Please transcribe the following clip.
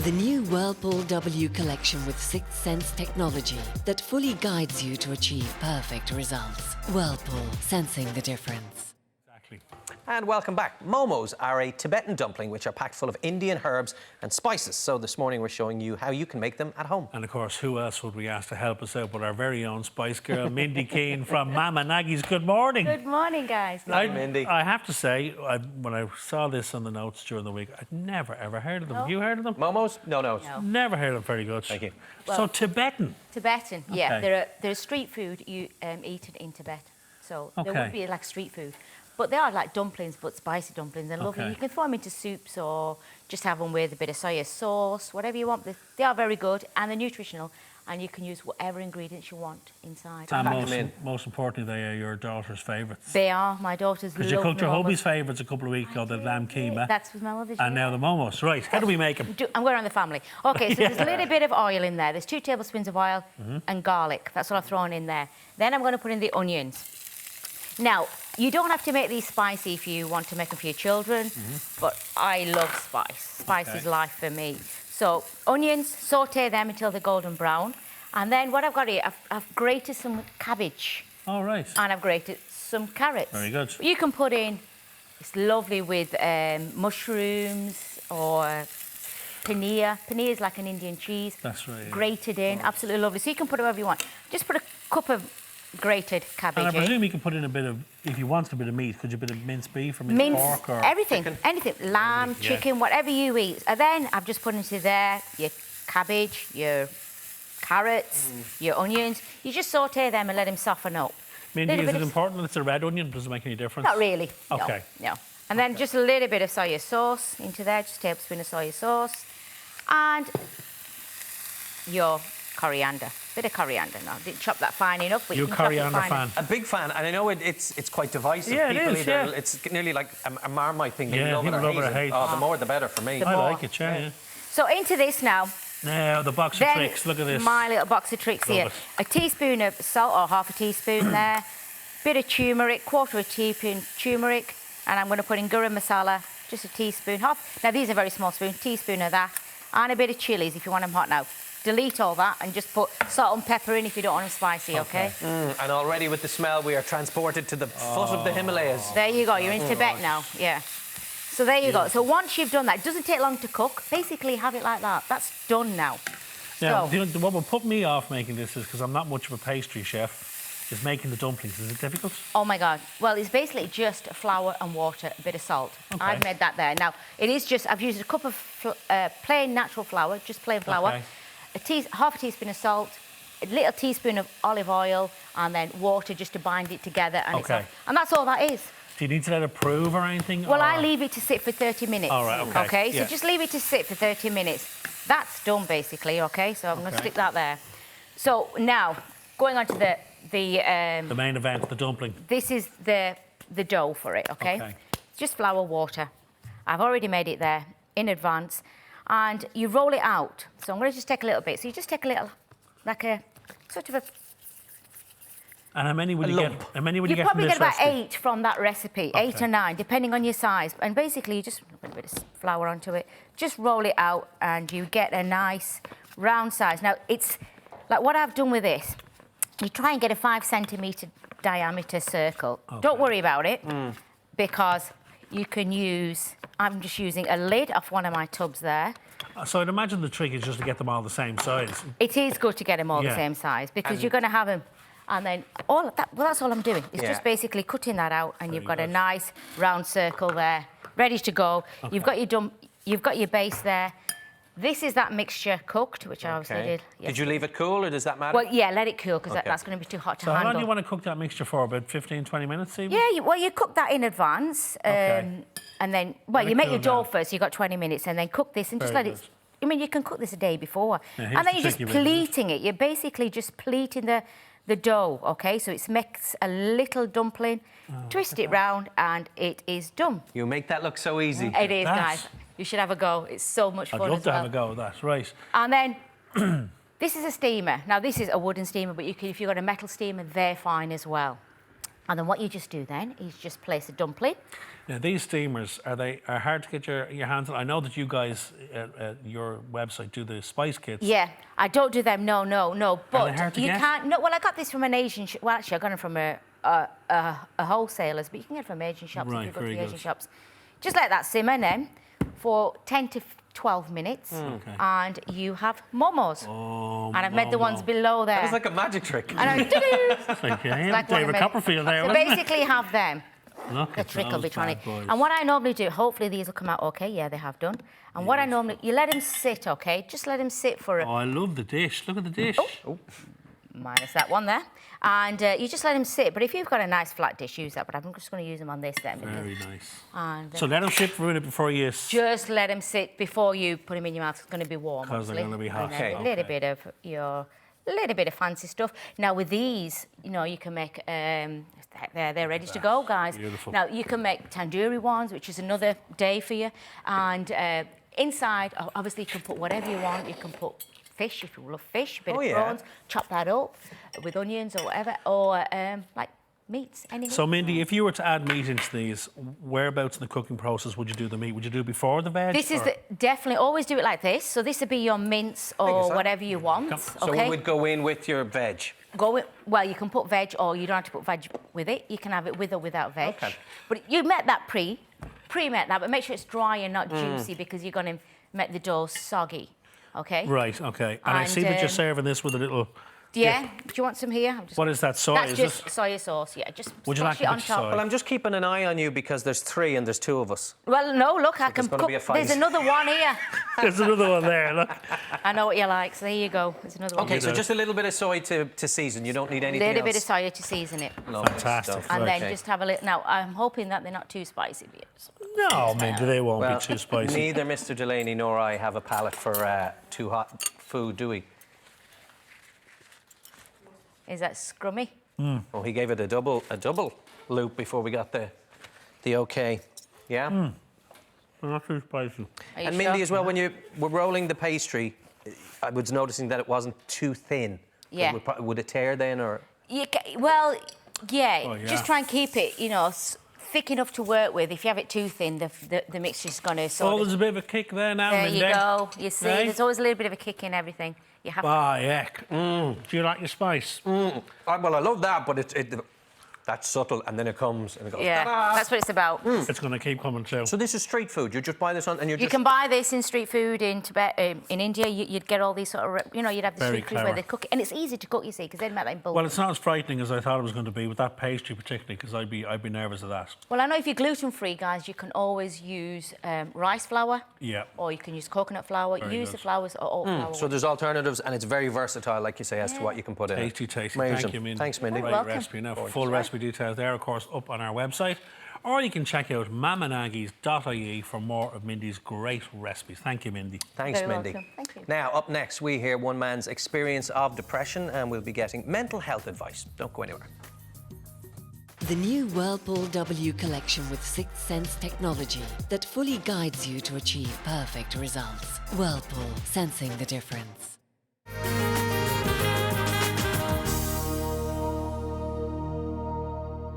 The new Whirlpool W collection with Sixth Sense technology that fully guides you to achieve perfect results. Whirlpool, sensing the difference. Exactly. And welcome back. Momos are a Tibetan dumpling which are packed full of Indian herbs and spices. So this morning we're showing you how you can make them at home. And of course, who else would we ask to help us out but our very own Spice Girl, Mindy Keane from Mama Nagi's. Good morning. Good morning, guys. Mindy. I have to say, when I saw this on the notes during the week, I'd never ever heard of them. No. Have you heard of them? Momos? No. Never heard of them. Very good. Thank you. So Tibetan. Tibetan, yeah. Okay. They're a street food you eaten in Tibet. So they Okay. would be like street food. But they are like dumplings, but spicy dumplings and lovely. Okay. You can throw them into soups or just have them with a bit of soya sauce, whatever you want. They are very good and they're nutritional, and you can use whatever ingredients you want inside. And most importantly, they are your daughter's favourites. They are. My daughters love Because you cooked your momos. hubby's favourites a couple of weeks ago, the lamb keema. That's with my mother's. And now the momos. Right, how do we make them? I'm going around the family. Okay, so there's a little bit of oil in there. There's 2 tablespoons of oil and garlic. That's what I've thrown in there. Then I'm going to put in the onions. Now, you don't have to make these spicy if you want to make them for your children, but I love spice. Spice is life for me. So, onions, sauté them until they're golden brown. And then what I've got here, I've grated some cabbage. All right. And I've grated some carrots. Very good. You can put in, it's lovely with mushrooms or paneer. Paneer is like an Indian cheese. That's right. Yeah. Grated in, absolutely lovely. So you can put whatever you want. Just put a cup of grated cabbage And I in. presume you can put in a bit of, if you wanted a bit of meat, could you put a bit of minced beef or minced pork? Or everything, chicken? anything, lamb, Yeah. chicken, whatever you eat. And then I've just put into there your cabbage, your carrots, your onions. You just sauté them and let them soften up. Mindy, Little is bit it of- important that it's a red onion? Does it make any difference? Not really. no, Okay. No. And then just a little bit of soya sauce into there, just a tablespoon of soya sauce. And your coriander. Bit of coriander now. Didn't chop that fine enough, but You're you a can chop it coriander fine. fan. A big fan, and I know it's quite divisive. Yeah, it People is, yeah. It's nearly like a Marmite thing. Yeah, You love it people or love it or hate hate it. it. Oh, the more the better for me. The I more. like it, yeah. So into this now. Now, the box of Then tricks, look at this. my little box of tricks Love here. it. A teaspoon of salt or half a teaspoon there. Bit of turmeric, quarter of a teaspoon turmeric. And I'm going to put in garam masala, just a teaspoon. Now, these are very small spoons, teaspoon of that. And a bit of chilies if you want them hot now. Delete all that and just put salt and pepper in if you don't want them spicy, okay? And already with the smell, we are transported to the foot of the Himalayas. There you go, you're in Tibet now, yeah. So there you go. So once you've done that, it doesn't take long to cook. Basically, have it like that. That's done now. Now, So- what will put me off making this is, because I'm not much of a pastry chef, is making the dumplings. Is it difficult? Oh my God. Well, it's basically just flour and water, a bit of salt. Okay. I've made that there. Now, it is just, I've used a cup of plain natural flour, just plain flour, Okay. half a teaspoon of salt, a little teaspoon of olive oil, and then water just to bind it together. And, Okay. and that's all that is. Do you need to let it prove or anything? Well, or? I leave it to sit for 30 minutes. All right, okay. So Yeah. just leave it to sit for 30 minutes. That's done, basically, okay? So I'm going to stick that there. So now, going on to the The main event, the dumpling. this is the dough for it, okay? Okay. Just flour, water. I've already made it there in advance. And you roll it out. So I'm going to just take a little bit. So you just take a little, like a, sort of a... And how many will you get? How many will you You get from probably this get about recipe? 8 from that recipe, 8 or 9, depending on your size. And basically, you just put a bit of flour onto it. Just roll it out and you get a nice round size. Now, it's like what I've done with this. You try and get a 5 centimetre diameter circle. Okay. Don't worry about it because you can use... I'm just using a lid off one of my tubs there. So I'd imagine the trick is just to get them all the same size. It is good to get them all Yeah. the same size because you're going to have them. And then all of that, well, that's all I'm doing. It's Yeah. just basically cutting that out, and you've got a good. nice round circle there, ready to go. Okay. You've got your base there. This is that mixture cooked, which I obviously did. Did you leave it cool, or does that matter? Well, yeah, let it cool because Okay. that's going to be too hot to So how handle. long do you want to cook that mixture for? About 15, 20 minutes, even? Yeah, you cook that in advance, Okay. and then you it make cool your dough now. first. You got 20 minutes, and then cook this and just Very let it. good. I mean, you can cook this a day before, Yeah, here's and then the you're just tricky bit, isn't it? pleating it. You're basically just pleating the dough. Okay, so it makes a little dumpling. Twist it round, and it is done. You make that look so easy. It is, That. guys. You should have a go. It's so much I'd fun love as to well. have a go at that, right. And then this is a steamer. Now, this is a wooden steamer, but if you've got a metal steamer, they're fine as well. And then what you just do then is just place a dumpling. Now, these steamers, are hard to get your hands on? I know that you guys, your website, do the spice kits. Yeah, I don't do them, no. But they hard to you get? can't, no, well, I got this from an Asian shop. Well, actually, I got it from a wholesaler's, but you can get it from Asian shops Right, if you go to very the Asian good. shops. Just let that simmer then for 10 to 12 minutes, Okay. and you have momos. Oh, And I've made the ones below there. That was like a magic trick. And I doo-doo. Okay, Like one of David my- Copperfield there, So wasn't it? basically have them. Look The at trick will those be trying bad to. boys. And what I normally do, hopefully these will come out okay. Yeah, they have done. And what I normally, you let them sit, okay? Just let them sit for Oh, I love the dish. Look at the dish. minus that one there. And you just let them sit. But if you've got a nice flat dish, use that. But I'm just going to use them on this then. Very nice. And So let them sit for a minute before you... just let them sit before you put them in your mouth. It's going to be warm. 'Cause they're obviously. gonna be hot. And then Okay. a little bit of a little bit of fancy stuff. Now with these, you know, you can make they're ready to go, guys. Beautiful. Now you can make tandoori ones, which is another day for you. And inside, obviously, you can put whatever you want. You can put fish if you love fish, a bit Oh, of yeah. prawns, chop that up with onions or whatever, or like meats, anything. So, Mindy, if you were to add meat into these, whereabouts in the cooking process would you do the meat? Would you do it before the veg? This is or- definitely always do it like this. So this would be your mince or so. whatever you want. So okay. it would go in with your veg. Go with, well, you can put veg, or you don't have to put veg with it. You can have it with or without veg. Okay. But you met that pre-met that, but make sure it's dry and not juicy because you're going to make the dough soggy. Okay. Right, okay. And I see that you're And, serving this with a little... Yeah. Do you want some here? I'm just, What is that, soy? that's Is just it? soy sauce. Yeah. Just Would you splash like it a on bit of top. soy? Well, I'm just keeping an eye on you because there's 3 and there's 2 of us. Well, no. Look, I can gonna cook. be a fight. There's another one here. There's another one there, look. I know what you like. So there you go. There's another one. Okay, so know. just a little bit of soy to season. You don't need A anything little bit of else. soy to season it. Lovely Fantastic. stuff. And then Okay. just have a little. Now, I'm hoping that they're not too spicy for you. So- No, Mindy, they won't Well, be too spicy. neither Mr. Delaney nor I have a palate for too hot food, do we? Is that scrummy? Oh, he gave it a double loop before we got the okay. Yeah? Not too spicy. Are you And Mindy, sure? as well, when you were rolling the pastry, I was noticing that it wasn't too thin. Yeah. Would it tear then, or...? Well, yeah, Oh, yeah. just try and keep it, you know, thick enough to work with. If you have it too thin, the mixture's going to Oh, sort there's of... a bit of a kick there now, There Mindy. you go. You see, Right? there's always a little bit of a kick in everything. You have to... Ah, heck. Do you like your spice? Well, I love that, but that's subtle, and then it comes and it goes... Yeah, "Ta-da!" that's what it's about. It's going to keep coming too. So this is street food. You just buy this on, and you're You just... can buy this in street food in Tibet, in India. You'd get all these sort of, you know, you'd have the Very street foods where clever. they cook it, and it's easy to cook. You see, because they make that in bulk. Well, it's not as frightening as I thought it was going to be with that pastry, particularly, because I'd be nervous of that. Well, I know if you're gluten-free, guys, you can always use rice flour. Yeah. Or you can use coconut flour. Very use good. the flours or oat flour. So there's alternatives, and it's very versatile, like you say, as to what you can put in it. Tasty. Amazing. Thank you, Mindy. Thanks, Mindy. Great welcome. recipe. Now, for full recipe details there, of course, up on our website. Or you can check out mamanagis.ie for more of Mindy's great recipes. Thank you, Mindy. Thanks, Very Mindy. welcome. Thank you. Now, up next, we hear one man's experience of depression, and we'll be getting mental health advice. Don't go anywhere. The new Whirlpool W collection with Sixth Sense technology that fully guides you to achieve perfect results. Whirlpool, sensing the difference.